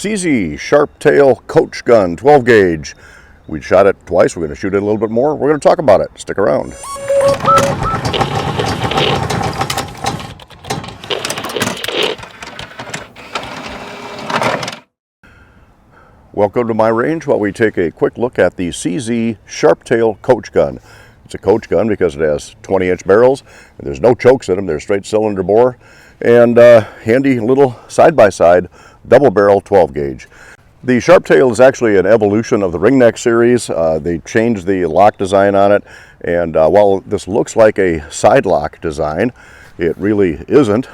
CZ Sharp Tail Coach Gun 12 gauge. We shot it twice. We're going to shoot it a little bit more. We're going to talk about it. Stick around. Welcome to my range while we take a quick look at the CZ Sharp Tail Coach Gun. It's a coach gun because it has 20-inch barrels. And there's no chokes in them. They're straight cylinder bore. And handy little side-by-side double barrel 12 gauge. The Sharp Tail is actually an evolution of the ring neck series. They changed the lock design on it, and while this looks like a side lock design, it really isn't.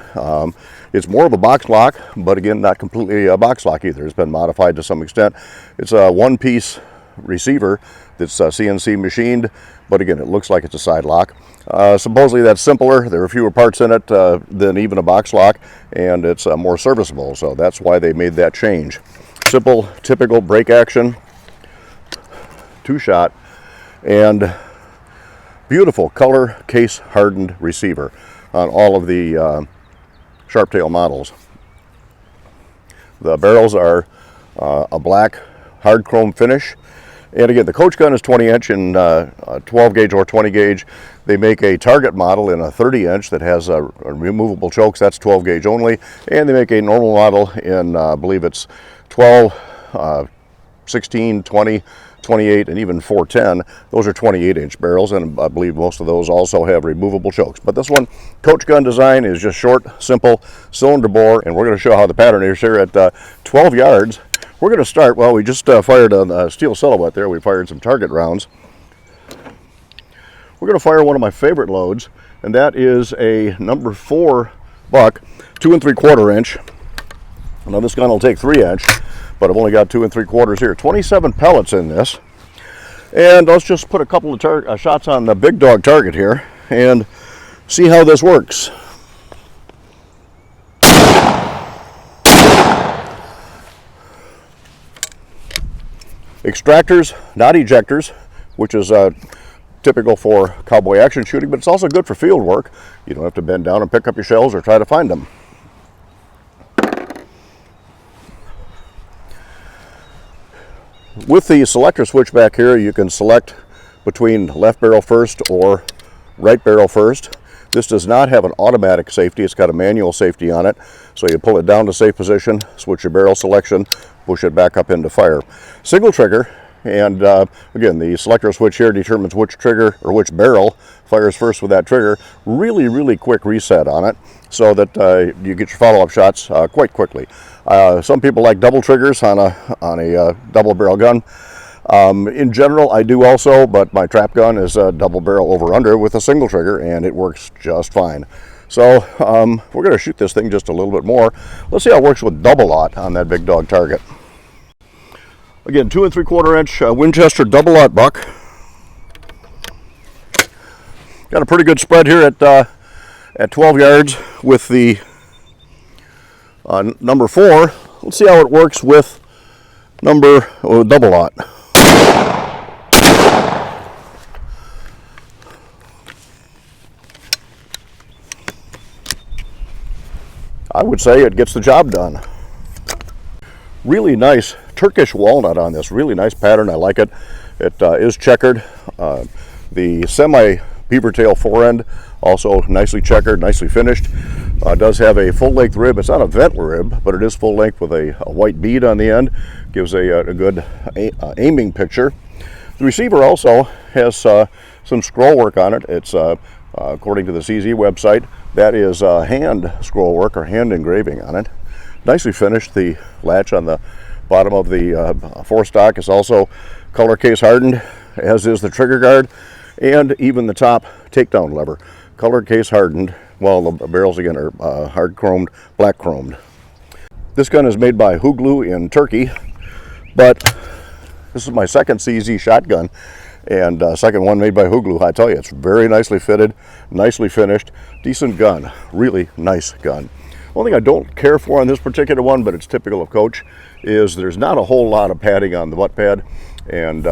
It's more of a box lock, but again, not completely a box lock either. It's been modified to some extent. It's a one-piece receiver that's CNC machined, but again, it looks like it's a side lock. Supposedly that's simpler. There are fewer parts in it than even a box lock, and it's more serviceable, so that's why they made that change. Simple, typical break action, two-shot, and beautiful color case hardened receiver on all of the Sharp Tail models. The barrels are a black hard chrome finish. And again, the coach gun is 20-inch in 12 gauge or 20 gauge. They make a target model in a 30-inch that has removable chokes. That's 12 gauge only. And they make a normal model in, I believe it's 12, 16, 20, 28, and even 410. Those are 28-inch barrels, and I believe most of those also have removable chokes. But this one, coach gun design, is just short, simple, cylinder bore, and we're going to show how the pattern is here at 12 yards. We're going to start, well, we just fired a steel silhouette there. We fired some target rounds. We're going to fire one of my favorite loads, and that is a number 4 Buck, 2 3/4 inch. Now this gun will take 3-inch, but I've only got 2 3/4 here. 27 pellets in this. And let's just put a couple of shots on the big dog target here and see how this works. Extractors, not ejectors, which is typical for cowboy action shooting, but it's also good for field work. You don't have to bend down and pick up your shells or try to find them. With the selector switch back here, you can select between left barrel first or right barrel first. This does not have an automatic safety. It's got a manual safety on it. So you pull it down to safe position, switch your barrel selection, push it back up into fire. Single trigger, and again, the selector switch here determines which trigger or which barrel fires first with that trigger. Really quick reset on it so that you get your follow-up shots quite quickly. Some people like double triggers on a double barrel gun. In general, I do also, but my trap gun is a double barrel over-under with a single trigger, and it works just fine. So we're going to shoot this thing just a little bit more. Let's see how it works with double aught on that big dog target. Again, 2 3/4 inch Winchester double aught buck. Got a pretty good spread here at 12 yards with the number 4. Let's see how it works with double aught. I would say it gets the job done. Really nice Turkish walnut on this. Really nice pattern. I like it. It is checkered. The semi beaver tail forend also nicely checkered, nicely finished. Does have a full length rib. It's not a vent rib, but it is full length with a white bead on the end. Gives a good aiming picture. The receiver also has some scroll work on it. It's according to the CZ website, that is hand scroll work or hand engraving on it. Nicely finished. The latch on the bottom of the forestock is also color case hardened, as is the trigger guard, and even the top takedown lever. Color case hardened, while the barrels again are hard chromed, black chromed. This gun is made by Huglu in Turkey, but this is my second CZ shotgun, and second one made by Huglu. I tell you, it's very nicely fitted, nicely finished, decent gun, really nice gun. One thing I don't care for on this particular one, but it's typical of Coach, is there's not a whole lot of padding on the butt pad, and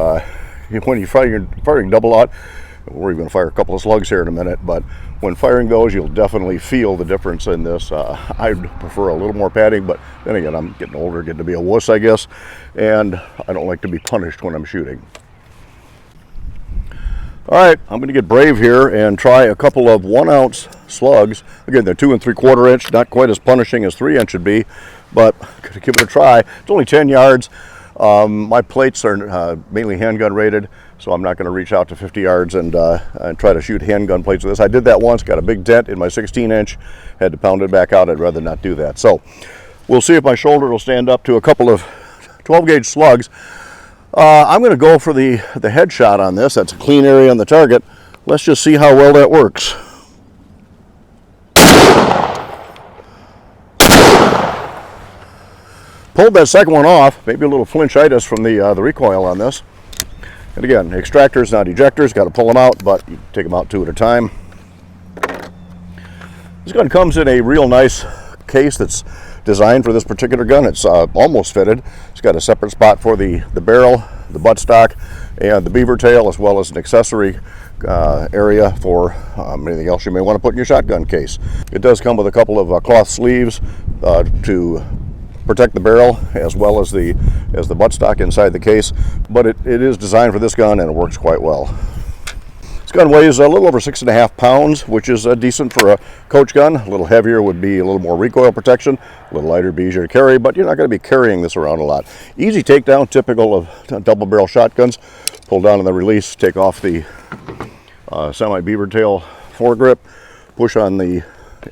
when you're firing double aught, We're even going to fire a couple of slugs here in a minute, but when firing those, you'll definitely feel the difference in this. I'd prefer a little more padding, but then again, I'm getting older, getting to be a wuss, I guess, and I don't like to be punished when I'm shooting. All right, I'm going to get brave here and try a couple of 1 ounce slugs. Again, they're 2 3/4 inch, not quite as punishing as 3 inch would be, but gonna give it a try. It's only 10 yards. My plates are mainly handgun rated, so I'm not going to reach out to 50 yards and try to shoot handgun plates with this. I did that once, got a big dent in my 16 inch, had to pound it back out. I'd rather not do that. So we'll see if my shoulder will stand up to a couple of 12 gauge slugs. I'm going to go for the headshot on this. That's a clean area on the target. Let's just see how well that works. Pulled that second one off. Maybe a little flinchitis from the recoil on this. And again, extractors, not ejectors. Got to pull them out, but you take them out 2 at a time. This gun comes in a real nice case that's designed for this particular gun. It's almost fitted. It's got a separate spot for the barrel, the buttstock, and the beaver tail, as well as an accessory area for anything else you may want to put in your shotgun case. It does come with a couple of cloth sleeves to protect the barrel, as well as the buttstock inside the case, but it is designed for this gun and it works quite well. This gun weighs a little over 6.5 pounds, which is decent for a coach gun. A little heavier would be a little more recoil protection, a little lighter would be easier to carry, but you're not going to be carrying this around a lot. Easy takedown, typical of double barrel shotguns. Pull down on the release, take off the semi-beaver tail foregrip, push on the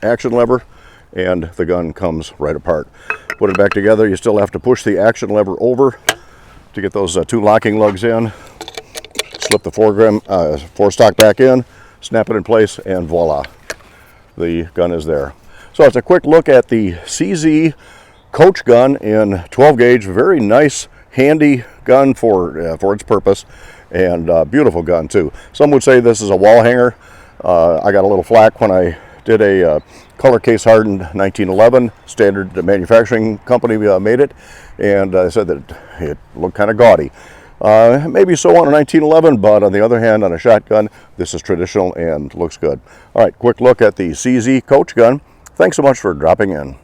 action lever, and the gun comes right apart. Put it back together, you still have to push the action lever over to get those 2 locking lugs in. Slip the forestock back in, snap it in place, and voila, the gun is there. So it's a quick look at the CZ coach gun in 12 gauge. Very nice, handy gun for its purpose, and beautiful gun too. Some would say this is a wall hanger. I got a little flack when I did a color case hardened 1911. Standard manufacturing company made it, and I said that it looked kind of gaudy. Maybe so on a 1911, but on the other hand, on a shotgun, this is traditional and looks good. All right, quick look at the CZ coach gun. Thanks so much for dropping in.